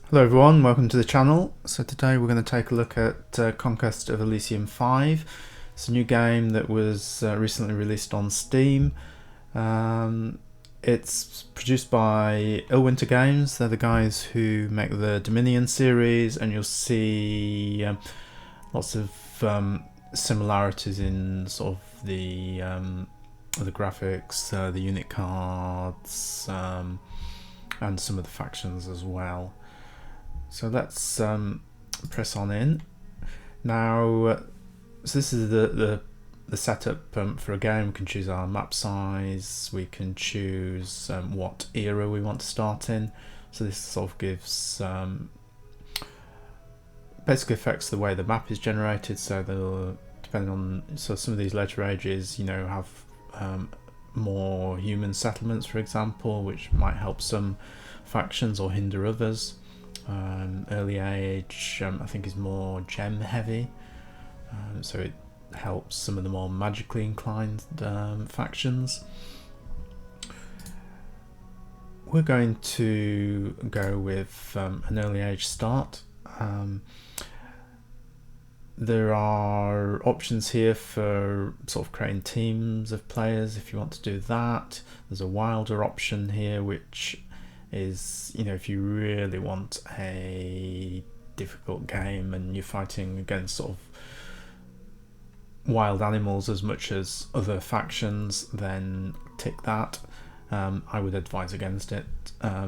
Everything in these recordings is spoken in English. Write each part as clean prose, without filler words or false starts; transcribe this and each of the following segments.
Hello everyone, welcome to the channel. So today we're going to take a look at Conquest of Elysium 5. It's a new game that was recently released on Steam. It's produced by Illwinter Games. They're the guys who make the Dominion series, and you'll see lots of similarities in sort of the graphics, the unit cards, and some of the factions as well. So let's press on in. Now, so this is the setup for a game. We can choose our map size, we can choose what era we want to start in. So this sort of gives, basically affects the way the map is generated. So they'll, depending on, so some of these later ages, have more human settlements, for example, which might help some factions or hinder others. Early age, I think, is more gem heavy, so it helps some of the more magically inclined factions. We're going to go with an early age start. There are options here for sort of creating teams of players if you want to do that. There's a wilder option here, which is, if you really want a difficult game and you're fighting against sort of wild animals as much as other factions, then tick that. I would advise against it.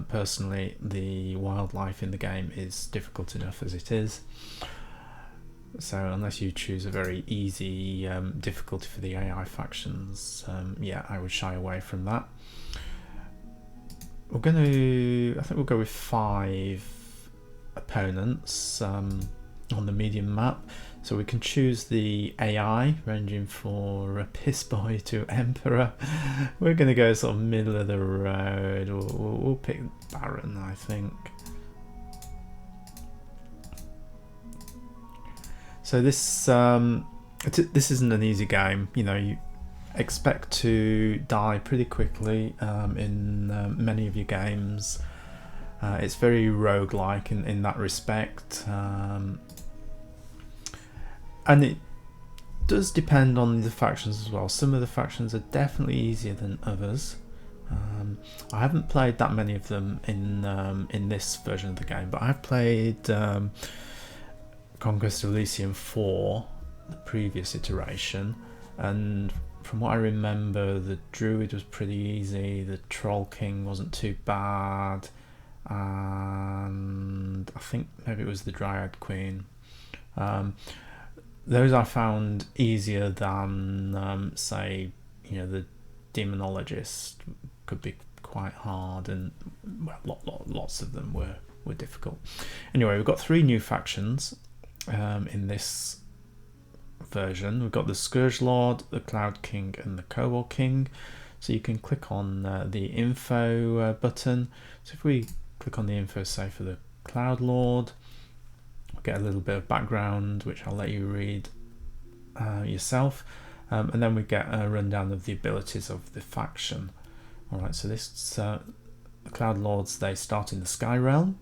Personally, the wildlife in the game is difficult enough as it is. So unless you choose a very easy difficulty for the AI factions, I would shy away from that. I think we'll go with 5 opponents on the medium map. So we can choose the AI, ranging for a piss boy to emperor. We're going to go sort of middle of the road. We'll pick Baron, I think. So this isn't an easy game. You expect to die pretty quickly in many of your games. It's very roguelike in that respect, and it does depend on the factions as well. Some of the factions are definitely easier than others. I haven't played that many of them in this version of the game, but I've played Conquest of Elysium 4, the previous iteration, and from what I remember, the Druid was pretty easy, the Troll King wasn't too bad, and I think maybe it was the Dryad Queen. Those I found easier than, say, the Demonologist could be quite hard, and lots of them were difficult. Anyway, we've got 3 new factions in this version. We've got the Scourge Lord, the Cloud King, and the Kobold King. So you can click on the info button. So if we click on the info, say for the Cloud Lord, we'll get a little bit of background, which I'll let you read yourself, and then we get a rundown of the abilities of the faction. Alright, so this the Cloud Lords, they start in the Sky Realm.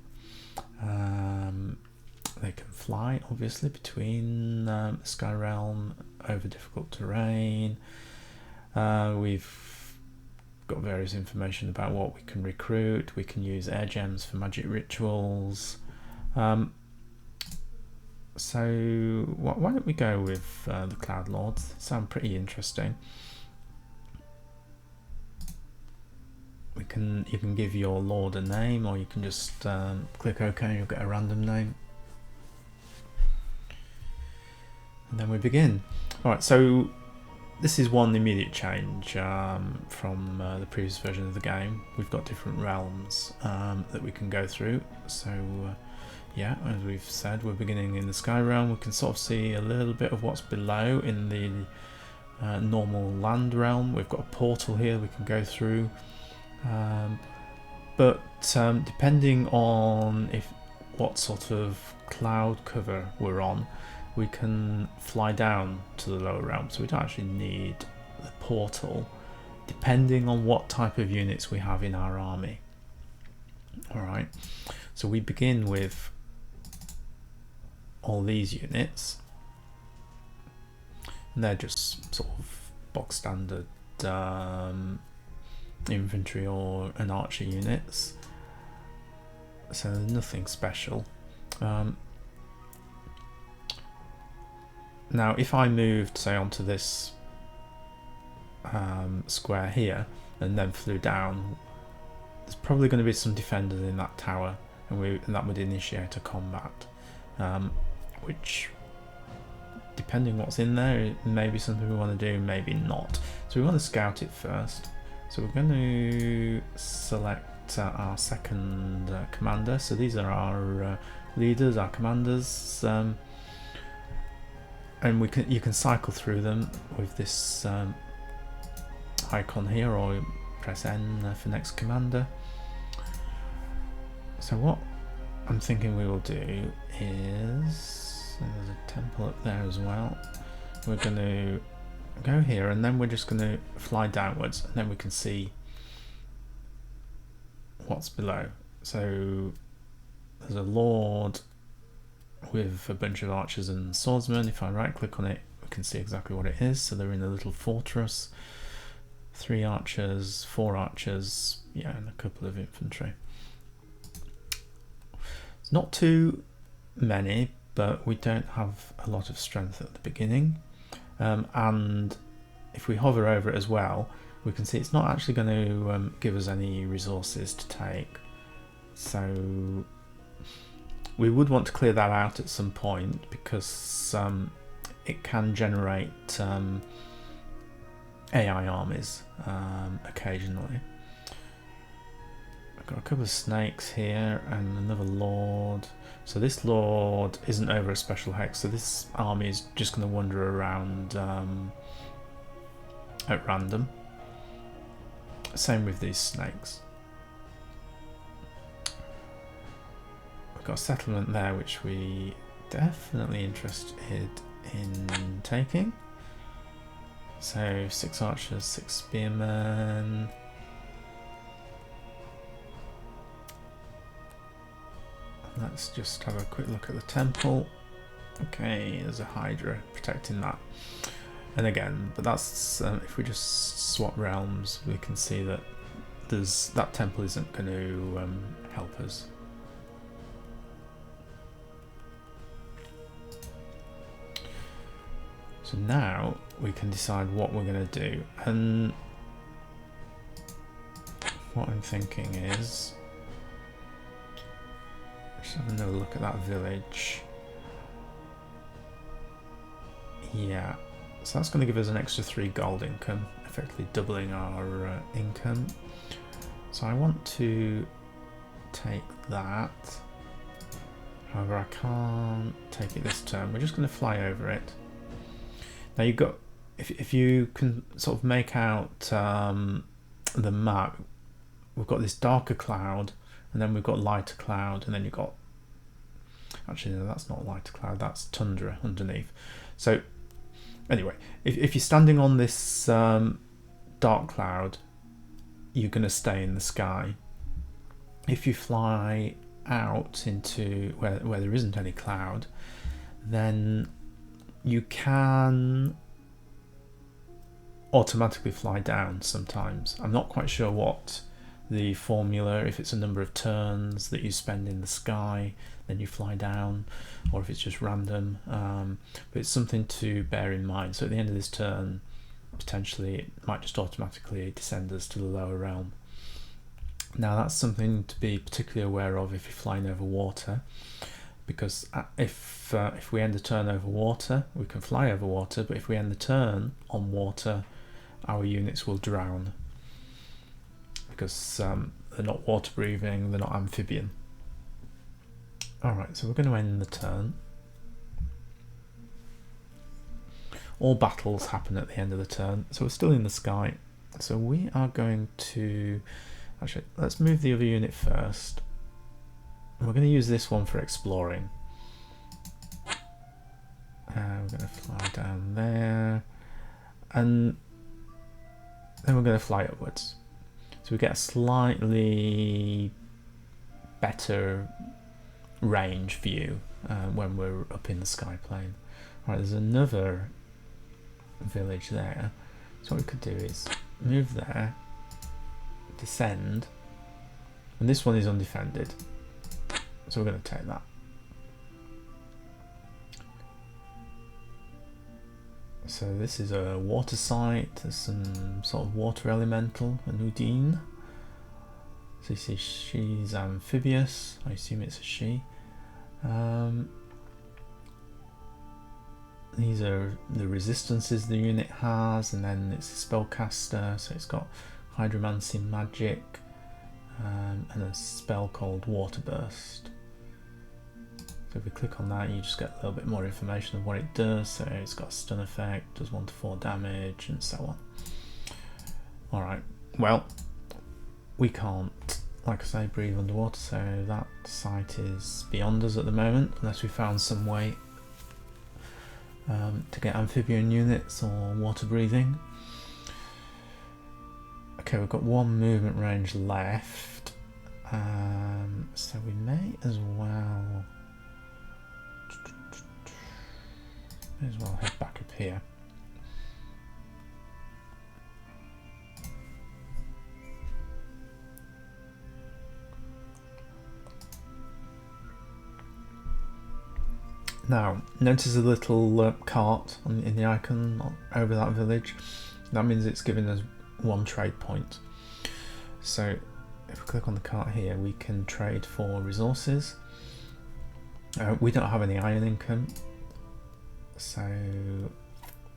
They can fly, obviously, between Sky Realm over difficult terrain. We've got various information about what we can recruit. We can use air gems for magic rituals. So why don't we go with the Cloud Lords? They sound pretty interesting. You can give your lord a name, or you can just click OK and you'll get a random name. And then we begin. Alright, so this is one immediate change from the previous version of the game. We've got different realms that we can go through. So as we've said, we're beginning in the Sky Realm. We can sort of see a little bit of what's below in the normal land realm. We've got a portal here we can go through. But depending on what sort of cloud cover we're on, we can fly down to the lower realm, so we don't actually need the portal, depending on what type of units we have in our army. All right, so we begin with all these units, and they're just sort of box standard infantry or an archer units, so nothing special. Now if I moved, say, onto this square here and then flew down, there's probably going to be some defenders in that tower, and that would initiate a combat, which, depending what's in there, it may be something we want to do, maybe not. So we want to scout it first. So we're going to select our second commander. So these are our leaders, our commanders, and you can cycle through them with this icon here, or press N for next commander. So what I'm thinking we will do is, there's a temple up there as well. We're going to go here, and then we're just going to fly downwards, and then we can see what's below. So there's a lord with a bunch of archers and swordsmen. If I right click on it, we can see exactly what it is. So they're in a little fortress, 3 archers, 4 archers, yeah, and a couple of infantry. It's not too many, but we don't have a lot of strength at the beginning, and if we hover over it as well, we can see it's not actually going to give us any resources to take. So we would want to clear that out at some point, because it can generate AI armies occasionally. I've got a couple of snakes here and another lord. So this lord isn't over a special hex, so this army is just going to wander around at random. Same with these snakes. We've got a settlement there which we definitely interested in taking. So 6 archers, 6 spearmen. Let's just have a quick look at the temple. Okay, there's a Hydra protecting that. And again, but that's if we just swap realms, we can see that that temple isn't going to help us. So now we can decide what we're going to do, and what I'm thinking is, let's have another look at that village. Yeah, so that's going to give us an extra 3 gold income, effectively doubling our income. So I want to take that. However, I can't take it this turn. We're just going to fly over it. Now you've got, if you can sort of make out the map, we've got this darker cloud, and then we've got lighter cloud, and then you've got, actually no, that's not lighter cloud, that's tundra underneath. So anyway, if you're standing on this dark cloud, you're going to stay in the sky. If you fly out into where there isn't any cloud, then you can automatically fly down sometimes. I'm not quite sure what the formula, if it's a number of turns that you spend in the sky, then you fly down, or if it's just random, but it's something to bear in mind. So at the end of this turn, potentially it might just automatically descend us to the lower realm. Now that's something to be particularly aware of if you're flying over water, because if we end the turn over water, we can fly over water, but if we end the turn on water, our units will drown, because they're not water breathing, they're not amphibian. Alright, so we're going to end the turn. All battles happen at the end of the turn, so we're still in the sky. So we are going to, actually, let's move the other unit first. We're going to use this one for exploring. We're going to fly down there, and then we're going to fly upwards. So we get a slightly better range view when we're up in the sky plane. Right, there's another village there, so what we could do is move there, descend, and this one is undefended, so we're going to take that. So this is a water site, there's some sort of water elemental, a Nudine. So you see she's amphibious, I assume it's a she. These are the resistances the unit has, and then it's a spellcaster, so it's got hydromancy magic, and a spell called Water Burst. So if we click on that, you just get a little bit more information of what it does. So it's got a stun effect, does 1 to 4 damage, and so on. Alright, well, we can't, like I say, breathe underwater, so that site is beyond us at the moment, unless we found some way to get amphibian units or water breathing. Okay, we've got 1 movement range left, so we may as well head back up here. Now, notice a little cart in the icon over that village. That means it's giving us 1 trade point. So if we click on the cart here, we can trade for resources. We don't have any iron income, so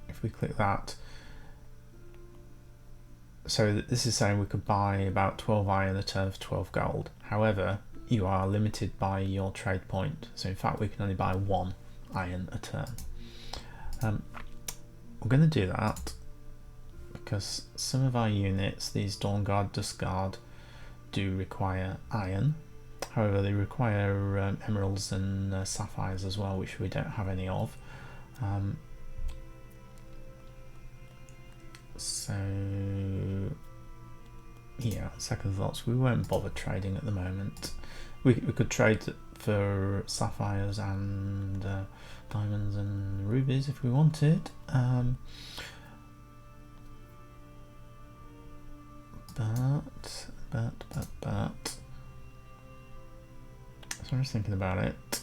if we click that, so this is saying we could buy about 12 iron a turn for 12 gold. However, you are limited by your trade point, so in fact we can only buy 1 iron a turn. We're going to do that because some of our units, these Dawn Guard, Dusk Guard, do require iron. However, they require emeralds and sapphires as well, which we don't have any of. So yeah, second thoughts, we won't bother trading at the moment. We could trade for sapphires and diamonds and rubies if we wanted, but so I'm just thinking about it.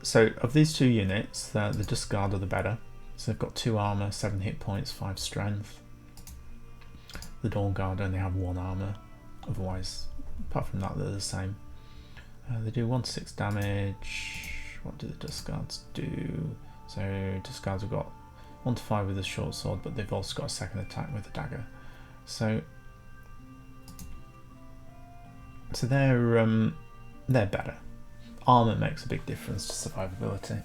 So of these 2 units, the Dusk Guard are the better. So they've got 2 armor, 7 hit points, 5 strength. The Dawn Guard only have 1 armor. Otherwise, apart from that, they're the same. They do 1 to 6 damage. What do the Dusk Guards do? So Dusk Guards have got 1 to 5 with a short sword, but they've also got a second attack with a dagger. So they're better. Armor makes a big difference to survivability.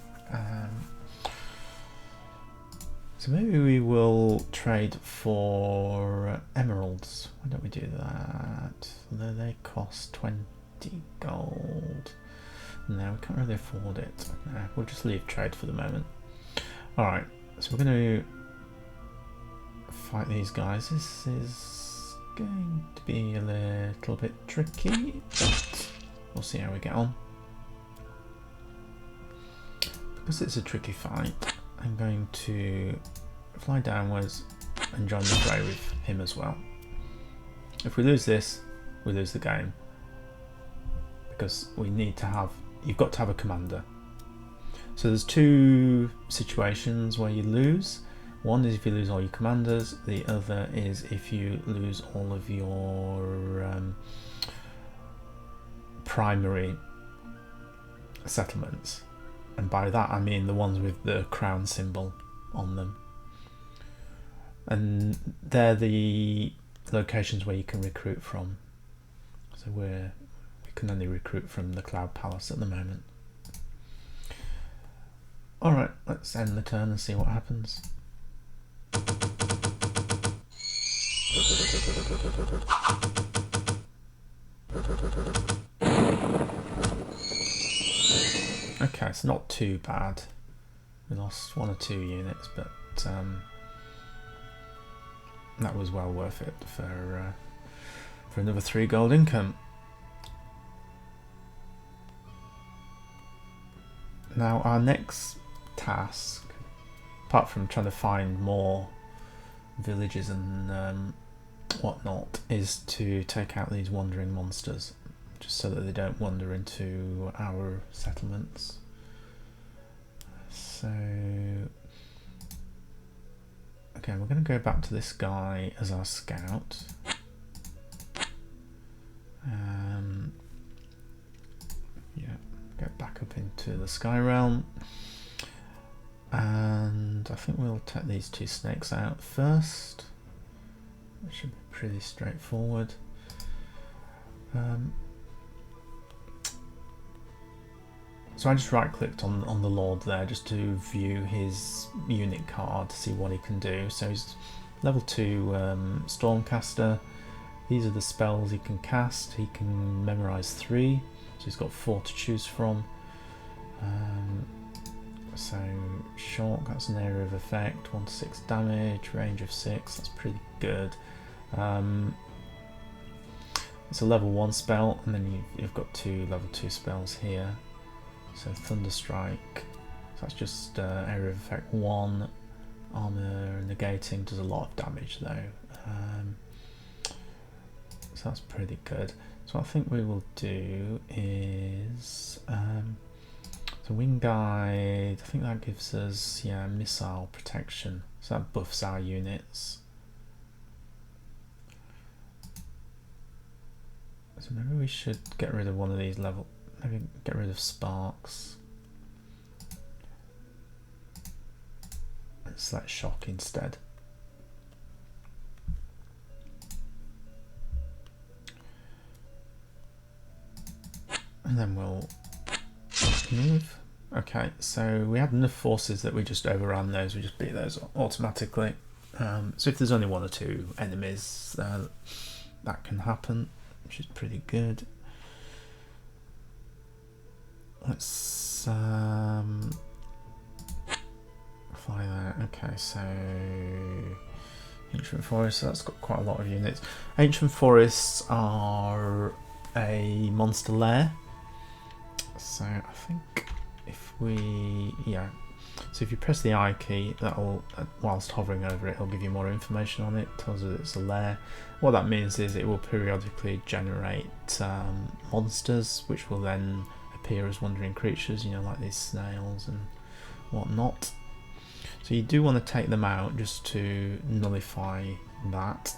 So maybe we will trade for emeralds. Why don't we do that? Although they cost 20 gold. No, we can't really afford it. No, we'll just leave trade for the moment. Alright, so we're going to fight these guys. This is going to be a little bit tricky, but we'll see how we get on. Because it's a tricky fight, I'm going to fly downwards and join the fray with him as well. If we lose this, we lose the game. Because we need to have, you've got to have a commander. So there's 2 situations where you lose. One is if you lose all your commanders, the other is if you lose all of your primary settlements. And by that I mean the ones with the crown symbol on them. And they're the locations where you can recruit from. So we can only recruit from the Cloud Palace at the moment. Alright, let's end the turn and see what happens. Okay, it's not too bad. We lost 1 or 2 units, but that was well worth it for another 3 gold income. Now our next task, apart from trying to find more villages and whatnot, is to take out these wandering monsters, just so that they don't wander into our settlements. So okay, we're going to go back to this guy as our scout. Yeah, get back up into the Sky Realm, and I think we'll take these two snakes out first. It should be pretty straightforward. So I just right-clicked on the Lord there just to view his unit card to see what he can do. So he's level 2 Stormcaster. These are the spells he can cast. He can memorize 3, so he's got 4 to choose from. So shock, that's an area of effect, 1 to 6 damage, range of 6, that's pretty good. It's a level 1 spell, and then you've got 2 level 2 spells here. So Thunderstrike, so that's just area of effect 1, armor negating, does a lot of damage though. So that's pretty good. So what I think we will do is so Wing Guide, I think that gives us missile protection, so that buffs our units. So maybe we should get rid of one of these maybe get rid of Sparks. Let's select Shock instead. And then we'll move. Okay, so we had enough forces that we just overran those, we just beat those automatically. So if there's only 1 or 2 enemies, that can happen, which is pretty good. Let's fly that. Okay, so Ancient Forests, so that's got quite a lot of units. Ancient Forests are a monster lair. So I think if we, so if you press the I key, that'll, whilst hovering over it, it'll give you more information on it. Tells us it's a lair. What that means is it will periodically generate monsters, which will then appear as wandering creatures, like these snails and whatnot. So you do want to take them out just to nullify that.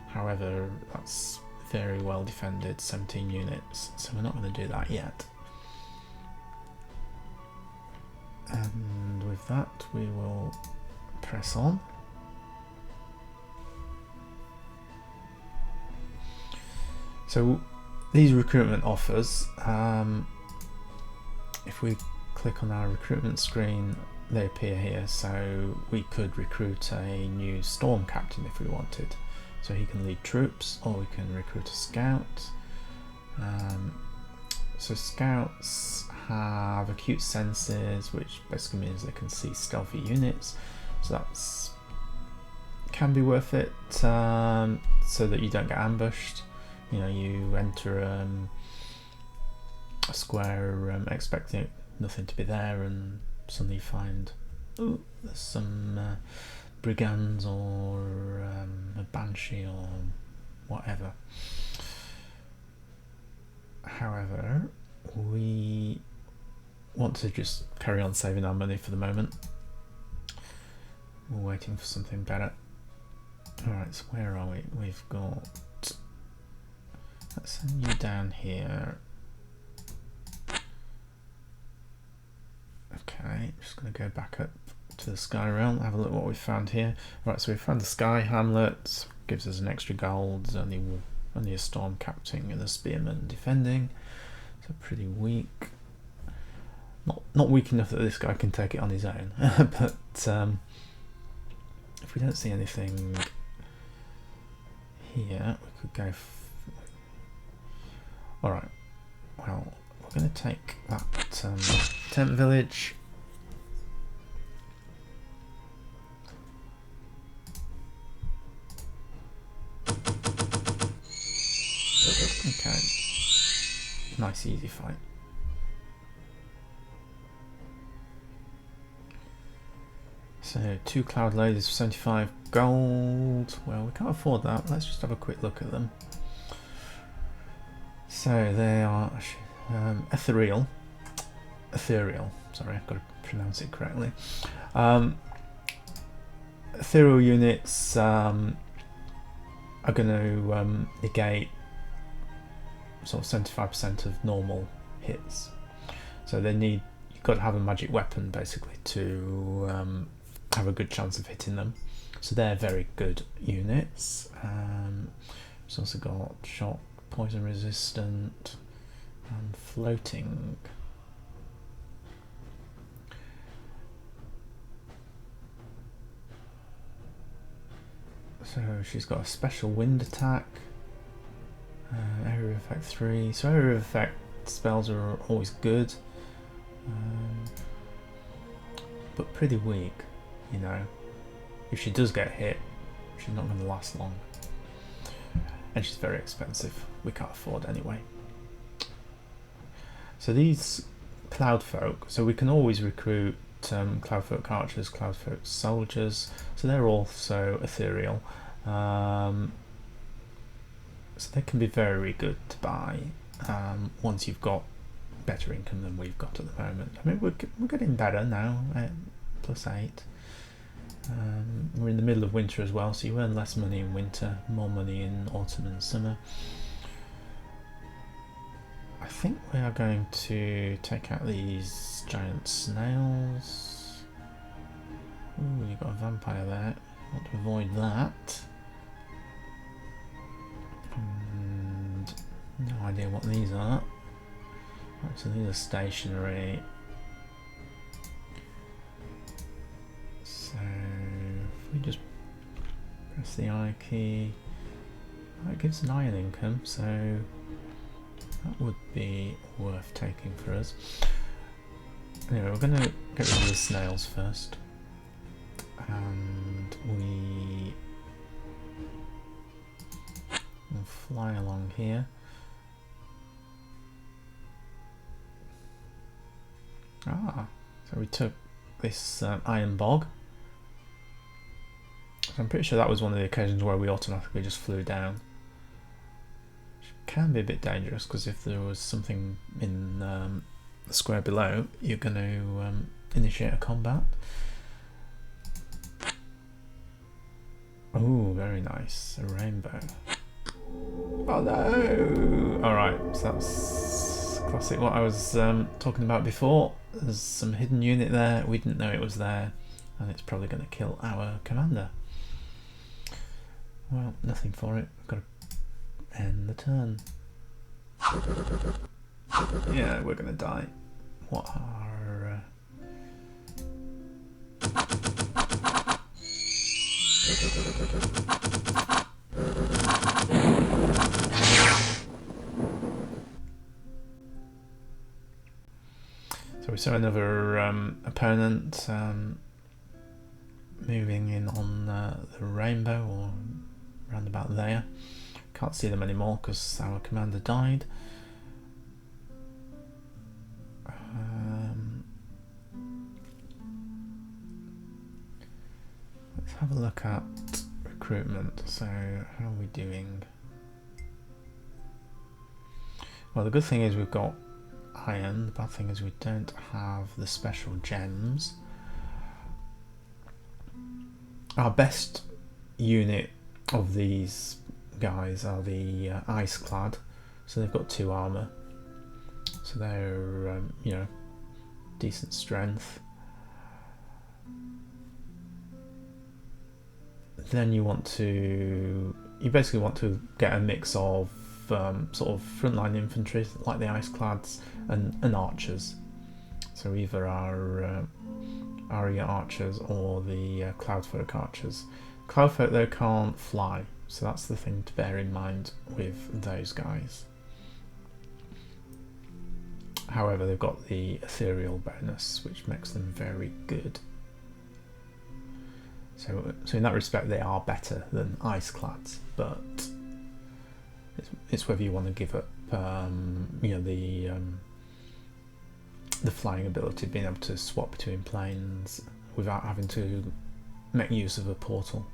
However, that's very well defended, 17 units, so we're not going to do that yet. And with that, we will press on. So these recruitment offers, if we click on our recruitment screen, they appear here. So we could recruit a new storm captain if we wanted. So he can lead troops, or we can recruit a scout. So scouts have acute senses, which basically means they can see stealthy units. So that's can be worth it, so that you don't get ambushed. You enter a square expecting nothing to be there, and suddenly you find, there's some brigands or a banshee or whatever. However, we want to just carry on saving our money for the moment. We're waiting for something better. Alright, so where are we? We've got, let's send you down here. Okay, just going to go back up to the Sky Realm, have a look at what we found here. Right, so we found the Sky Hamlet, gives us an extra gold, only a storm captain and a spearman defending, so pretty weak. Not weak enough that this guy can take it on his own, but if we don't see anything here, we could go. Alright, well, we're going to take that tent village. Okay, nice easy fight. So 2 cloud lasers for 75 gold. Well, we can't afford that. Let's just have a quick look at them. So they are ethereal. Sorry, I've got to pronounce it correctly. Ethereal units are going to negate sort of 75% of normal hits. So you've got to have a magic weapon basically to have a good chance of hitting them. So they're very good units. It's also got shock, poison resistant, and floating. So she's got a special wind attack, area of effect 3. So area of effect spells are always good, but pretty weak, you know. If she does get hit, she's not going to last long. And she's very expensive. We can't afford anyway. So these cloud folk, so we can always recruit cloud folk archers, cloud folk soldiers. So they're also ethereal. So they can be very good to buy once you've got better income than we've got at the moment. I mean, we're getting better now at +8. We're in the middle of winter as well, so you earn less money in winter, more money in autumn and summer. I think we are going to take out these giant snails. Ooh, you've got a vampire there. Want to avoid that. And no idea what these are. Right, so these are stationary. So if we just press the I key, that gives an iron income, so that would be worth taking for us. Anyway, we're going to get rid of the snails first, and we'll fly along here. So we took this iron bog. So I'm pretty sure that was one of the occasions where we automatically just flew down. Which can be a bit dangerous, because if there was something in the square below, you're going to initiate a combat. Oh, very nice. A rainbow. Oh no! Alright, so that's classic what I was talking about before. There's some hidden unit there, we didn't know it was there, and it's probably going to kill our commander. Well, nothing for it, we've got to end the turn. Yeah, we're going to die. What are... So we saw another opponent moving in on the rainbow, or round about there. Can't see them anymore because our commander died. Let's have a look at recruitment. So how are we doing? Well, the good thing is we've got iron. The bad thing is we don't have the special gems. Our best unit of these guys are the ice clad, so they've got 2 armor, so they're you know, decent strength. Then you basically want to get a mix of sort of frontline infantry like the ice clads and archers. So either our Aria archers or the Cloudfolk archers. Cloudfolk though can't fly, so that's the thing to bear in mind with those guys. However, they've got the ethereal bonus, which makes them very good. So in that respect, they are better than ice clads, but it's whether you want to give up, you know, the flying ability, being able to swap between planes without having to make use of a portal.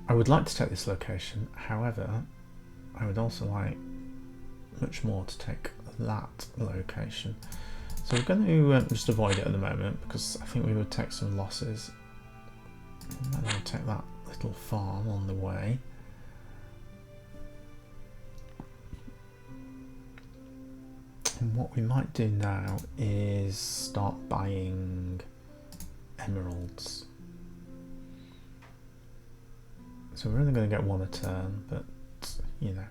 I would like to take this location, however, I would also like much more to take that location. So we're going to just avoid it at the moment, because I think we would take some losses. And then we'll take that little farm on the way. And what we might do now is start buying emeralds. So we're only going to get one a turn, but you know,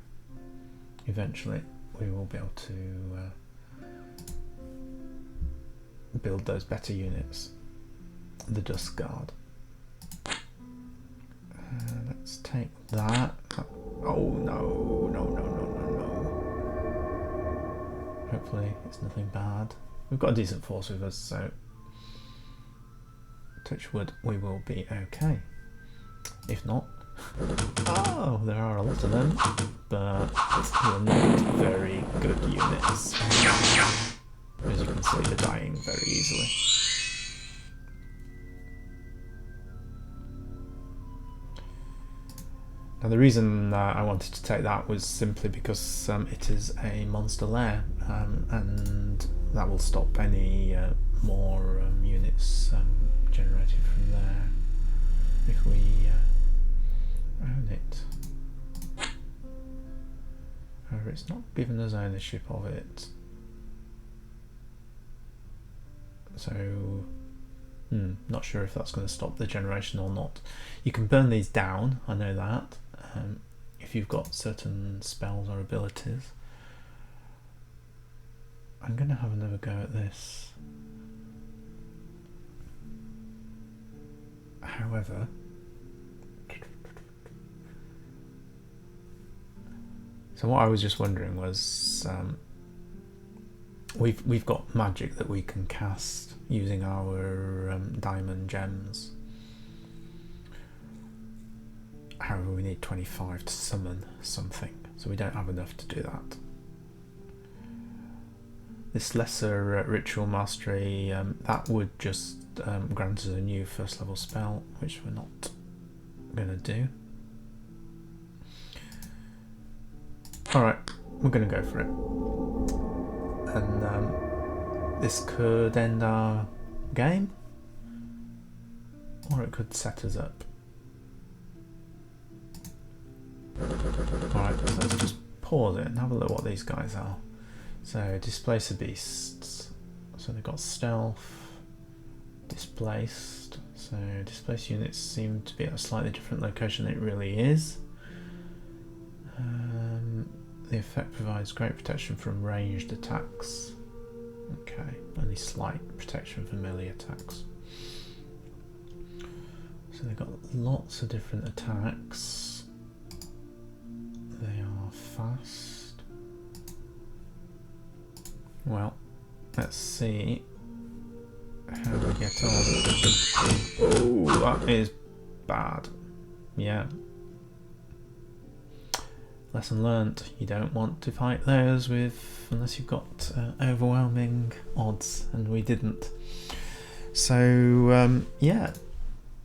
eventually we will be able to build those better units. The Dust Guard. Let's take that. Oh no, no, no, no, no, no. Hopefully it's nothing bad. We've got a decent force with us, so touch wood, we will be okay. If not, oh, there are a lot of them, but they're not very good units. As you can see, they're dying very easily. Now the reason I wanted to take that was simply because it is a monster lair, and that will stop any more units generated from there if we own it. However, it's not given us ownership of it. So, not sure if that's going to stop the generation or not. You can burn these down, I know that, if you've got certain spells or abilities. I'm going to have another go at this. However, so what I was just wondering was, we've got magic that we can cast using our diamond gems. However, we need 25 to summon something, so we don't have enough to do that. This lesser ritual mastery, that would just grant us a new first level spell, which we're not going to do. Alright, we're going to go for it. And this could end our game, or it could set us up. Alright, so let's just pause it and have a look what these guys are. So, Displacer Beasts. So they've got Stealth, Displaced. So displaced units seem to be at a slightly different location than it really is. The effect provides great protection from ranged attacks. Okay, only slight protection from melee attacks. So they've got lots of different attacks. They are fast. Well, let's see how we get on. Oh, that is bad. Yeah. Lesson learnt, you don't want to fight those unless you've got overwhelming odds, and we didn't. So yeah,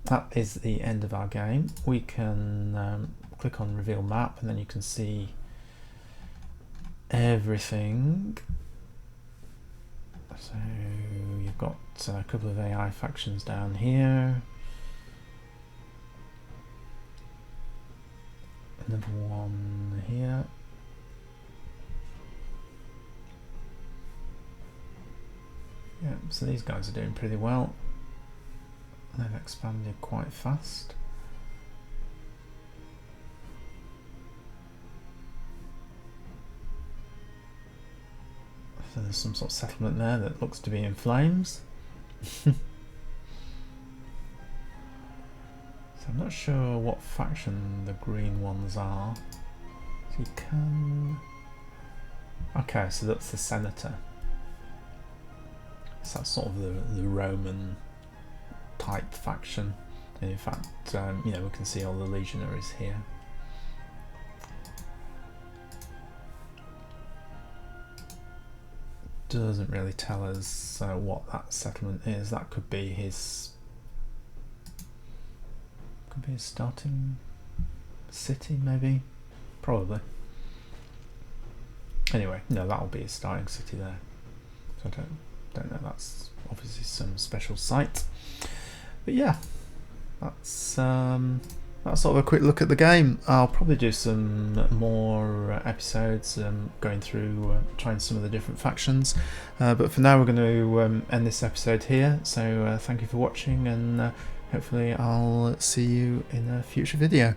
that is the end of our game. We can click on reveal map, and then you can see everything. So you've got a couple of AI factions down here. Another one here. Yeah, so these guys are doing pretty well. They've expanded quite fast. So there's some sort of settlement there that looks to be in flames. I'm not sure what faction the green ones are. So you can... Okay, so that's the Senator. So that's sort of the Roman type faction. And in fact, you know, we can see all the legionaries here. doesn't really tell us what that settlement is. That could be his starting city, maybe, probably. Anyway, no, that'll be his starting city there. So I don't know. That's obviously some special site. But yeah, that's sort of a quick look at the game. I'll probably do some more episodes going through trying some of the different factions. But for now, we're going to end this episode here. So thank you for watching, and hopefully I'll see you in a future video.